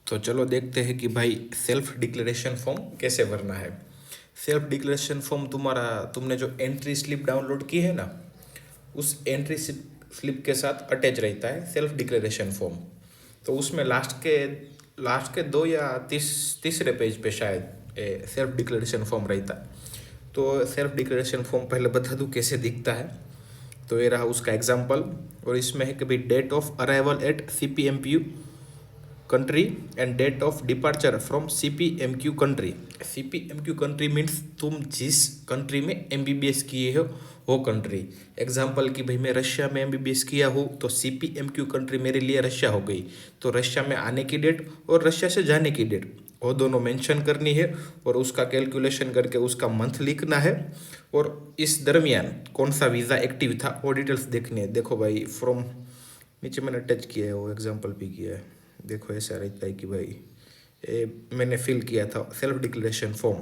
तो चलो देखते हैं कि भाई सेल्फ डिक्लेरेशन फॉर्म कैसे भरना है। सेल्फ डिक्लेरेशन फॉर्म तुमने जो एंट्री स्लिप डाउनलोड की है ना, उस एंट्री स्लिप के साथ अटैच रहता है सेल्फ डिक्लेरेशन फॉर्म। तो उसमें लास्ट के दो या तीसरे पेज पे शायद सेल्फ डिक्लेरेशन फॉर्म रहता है। तो सेल्फ डिक्लेरेशन फॉर्म पहले बता दूँ कैसे दिखता है। तो ये रहा उसका एग्जाम्पल, और इसमें है कि भाई date of arrival at CPMPU country and date of departure from CPMQ country. CPMQ country means तुम जिस कंट्री में MBBS किए हो वो कंट्री। एग्जाम्पल कि भाई मैं रशिया में MBBS किया हूँ तो CPMQ कंट्री मेरे लिए रशिया हो गई। तो रशिया में आने की डेट और रशिया से जाने की डेट वो दोनों मेंशन करनी है, और उसका कैलकुलेशन करके उसका मंथ लिखना है, और इस दरमियान कौन सा वीज़ा एक्टिव था वो डिटेल्स देखनी है। देखो भाई फ्रॉम नीचे मैंने टच किया है, वो एग्जाम्पल भी किया है। देखो ऐसा रहता है कि भाई मैंने फिल किया था सेल्फ डिक्लेरेशन फॉर्म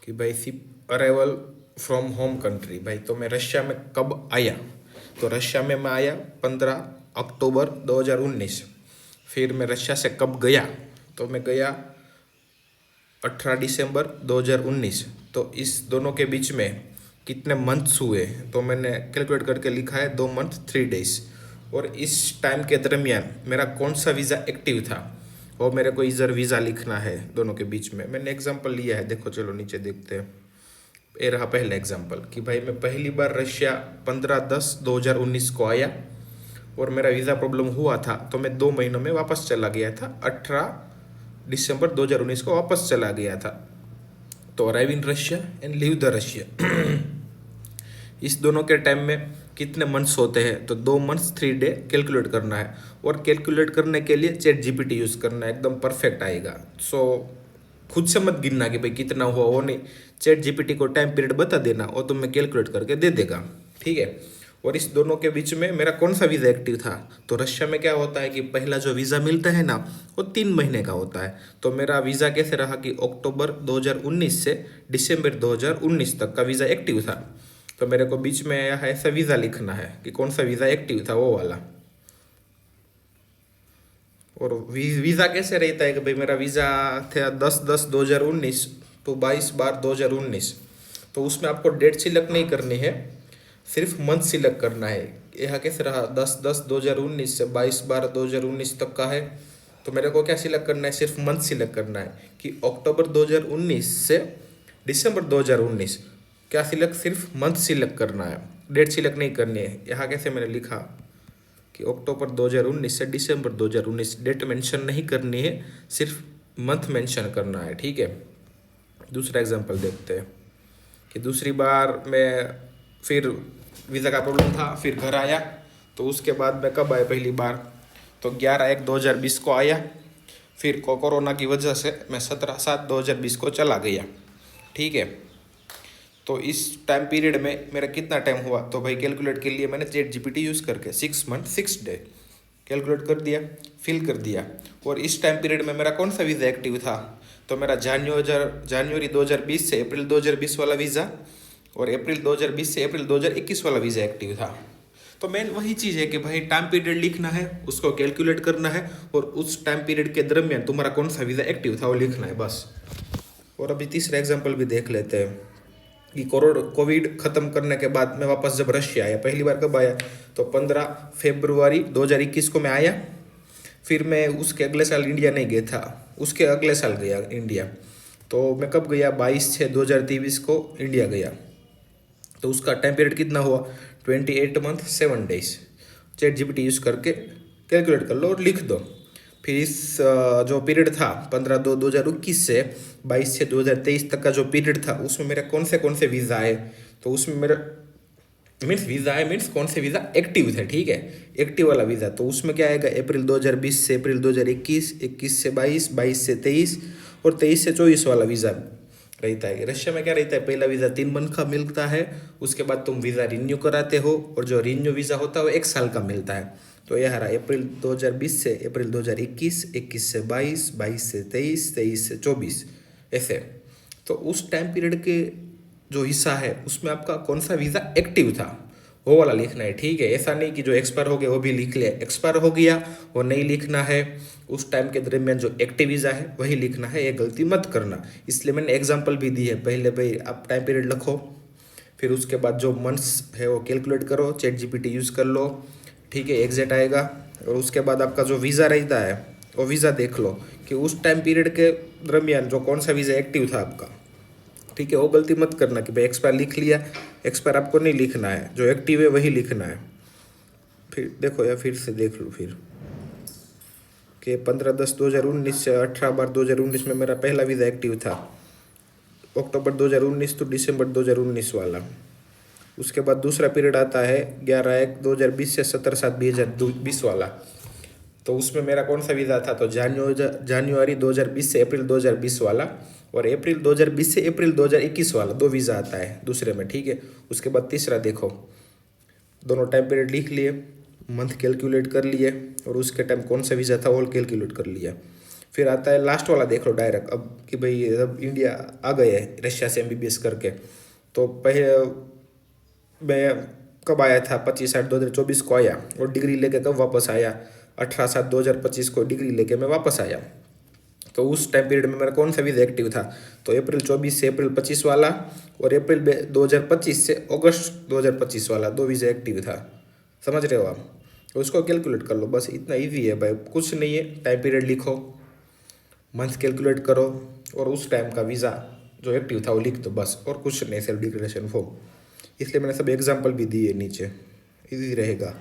कि भाई ship arrival from home country. भाई तो मैं रशिया में कब आया, तो रशिया में मैं आया 15 अक्टूबर 2019। फिर मैं रशिया से कब गया, तो मैं गया 18 दिसंबर 2019। तो इस दोनों के बीच में कितने मंथ्स हुए, तो मैंने कैलकुलेट करके लिखा है 2 मंथ 3 डेज। और इस टाइम के दरमियान मेरा कौन सा वीज़ा एक्टिव था वो मेरे को इधर वीज़ा लिखना है दोनों के बीच में। मैंने एग्जांपल लिया है, देखो चलो नीचे देखते हैं। ये रहा पहला एग्जांपल कि भाई मैं पहली बार रशिया 15/10/2019 को आया, और मेरा वीज़ा प्रॉब्लम हुआ था तो मैं 2 महीनों में वापस चला गया था। 18 दिसंबर 2019 को वापस चला गया था। तो arrive in Russia and leave the Russia. इस दोनों के टाइम में कितने मंथ्स होते हैं, तो 2 मंथ्स 3 डे कैलकुलेट करना है। और कैलकुलेट करने के लिए चैट GPT यूज़ करना है, एकदम परफेक्ट आएगा। सो खुद से मत गिनना कि भाई कितना हुआ, वो नहीं। चैट GPT को टाइम पीरियड बता देना और तुम्हें कैलकुलेट करके दे देगा, ठीक है। और इस दोनों के बीच में मेरा कौन सा वीज़ा एक्टिव था, तो रशिया में क्या होता है कि पहला जो वीज़ा मिलता है ना वो 3 महीने का होता है। तो मेरा वीज़ा कैसे रहा कि अक्टूबर 2019 से दिसंबर 2019 तक का वीज़ा एक्टिव था। तो मेरे को बीच में ऐसा वीज़ा लिखना है कि कौन सा वीज़ा एक्टिव था वो वाला। और वीज़ा कैसे रहता है कि भाई मेरा वीज़ा था 10/10/2019 तो 22/12/2019। तो उसमें आपको डेट सिलेक्ट नहीं करनी है, सिर्फ मंथ सिलेक्ट करना है। यह कैसे रहा 10/10/2019 से 22/12/2019 तक का है। तो मेरे को क्या सिलेक्ट करना है, सिर्फ मंथ सिलेक्ट करना है कि अक्टूबर 2019 से दिसंबर 2019। क्या सिलेक्ट, सिर्फ मंथ सिलेक्ट करना है, डेट सिलेक्ट नहीं करनी है। यहाँ कैसे मैंने लिखा कि अक्टूबर 2019 से दिसंबर 2019, डेट मेंशन नहीं करनी है, सिर्फ मंथ मेंशन करना है, ठीक है। दूसरा एग्जांपल देखते हैं कि दूसरी बार मैं फिर वीज़ा का प्रॉब्लम था, फिर घर आया। तो उसके बाद मैं कब आया पहली बार, तो 11/1/2020 को आया। फिर कोरोना की वजह से मैं 17/7/2020 को चला गया, ठीक है। तो इस टाइम पीरियड में मेरा कितना टाइम हुआ, तो भाई कैलकुलेट के लिए मैंने चैट GPT यूज़ करके 6 मंथ 6 डे कैलकुलेट कर दिया, फिल कर दिया। और इस टाइम पीरियड में मेरा कौन सा वीज़ा एक्टिव था, तो मेरा जनवरी 2020 से अप्रैल 2020 वाला वीज़ा, और अप्रैल 2020 से अप्रैल 2021 वाला वीज़ा एक्टिव था। तो मेन वही चीज़ है कि भाई टाइम पीरियड लिखना है, उसको कैलकुलेट करना है, और उस टाइम पीरियड के दरमियान तुम्हारा कौन सा वीज़ा एक्टिव था वो लिखना है, बस। और अभी तीसरा एग्जाम्पल भी देख लेते हैं कि कोविड ख़त्म करने के बाद मैं वापस जब रशिया आया, पहली बार कब आया, तो 15 फरवरी 2021 को मैं आया। फिर मैं उसके अगले साल इंडिया नहीं गया था, उसके अगले साल गया इंडिया। तो मैं कब गया, 22/6/2023 को इंडिया गया। तो उसका टाइम पीरियड कितना हुआ, 28 month 7 days. Chat GPT use करके कैलकुलेट कर लो और लिख दो। फिर इस जो पीरियड था 15/2/2021 से 22/6/2023 तक का जो पीरियड था, उसमें मेरे कौन से वीज़ा आए, तो उसमें मेरा मीन्स वीज़ा है, मीन्स कौन से वीज़ा एक्टिव थे, ठीक है, एक्टिव वाला वीज़ा। तो उसमें क्या आएगा, अप्रैल 2020 से अप्रैल 2021, 21 से 22, 22 से 23 और 23 से 24 वाला वीज़ा रहता है। रशिया में क्या रहता है, पहला वीज़ा 3 मंथ का मिलता है, उसके बाद तुम वीज़ा रिन्यू कराते हो, और जो रिन्यू वीज़ा होता है वो 1 साल का मिलता है। तो यह रहा अप्रैल 2020 से अप्रैल 2021, 21 से 22, 22 से 23, 23 से 24, ऐसे। तो उस टाइम पीरियड के जो हिस्सा है उसमें आपका कौन सा वीज़ा एक्टिव था वो वाला लिखना है, ठीक है। ऐसा नहीं कि जो एक्सपायर हो गया वो भी लिख लिया, एक्सपायर हो गया वो नहीं लिखना है, उस टाइम के दरमियान जो एक्टिव वीज़ा है वही लिखना है, ये गलती मत करना। इसलिए मैंने एग्जांपल भी दी है। पहले भाई आप टाइम पीरियड लिखो, फिर उसके बाद जो मंथ्स है वो कैलकुलेट करो, चैट जीपीटी यूज़ कर लो, ठीक है, एग्जैक्ट आएगा। और उसके बाद आपका जो वीज़ा रहता है वो वीज़ा देख लो कि उस टाइम पीरियड के दरमियान जो कौन सा वीज़ा एक्टिव था आपका, ठीक है। वो गलती मत करना कि भाई एक्सपायर लिख लिया, एक्सपायर आपको नहीं लिखना है, जो एक्टिव है वही लिखना है। फिर देखो या फिर से देख लो फिर कि 15/10/2019 से 18/12/2019 में मेरा पहला वीज़ा एक्टिव था, अक्टूबर 2019 तो दिसंबर 2019 वाला। उसके बाद दूसरा पीरियड आता है 11/1/2020 से 17/7/2020 वाला। तो उसमें मेरा कौन सा वीज़ा था, तो जनवरी 2020 से अप्रैल 2020 वाला, और अप्रैल 2020 से अप्रैल 2021 वाला, दो वीज़ा आता है दूसरे में, ठीक है। उसके बाद तीसरा देखो, दोनों टाइम पीरियड लिख लिए, मंथ कैलकुलेट कर लिए, और उसके टाइम कौन सा वीज़ा था वो कैलकुलेट कर लिया। फिर आता है लास्ट वाला, देख लो डायरेक्ट अब कि भाई अब इंडिया आ गए हैं रशिया से एमबीबीएस करके। तो पहले मैं कब आया था, 25/8/2024 को आया, और डिग्री लेके कब वापस आया, 18/7/2025 को डिग्री लेके मैं वापस आया। तो उस टाइम पीरियड में मेरा कौन सा वीज़ा एक्टिव था, तो अप्रैल 24 से अप्रैल 25 वाला, और अप्रैल 2025 से अगस्त 2025 वाला, दो वीज़ा एक्टिव था। समझ रहे हो आप, तो उसको कैलकुलेट कर लो, बस इतना ईजी है भाई, कुछ नहीं है। टाइम पीरियड लिखो, मंथ कैलकुलेट करो, और उस टाइम का वीज़ा जो एक्टिव था वो लिख दो, बस, और कुछ नहीं। सेल्फ डिक्लेरेशन फॉर्म, इसलिए मैंने सब एग्जाम्पल भी दिए नीचे, इजी रहेगा।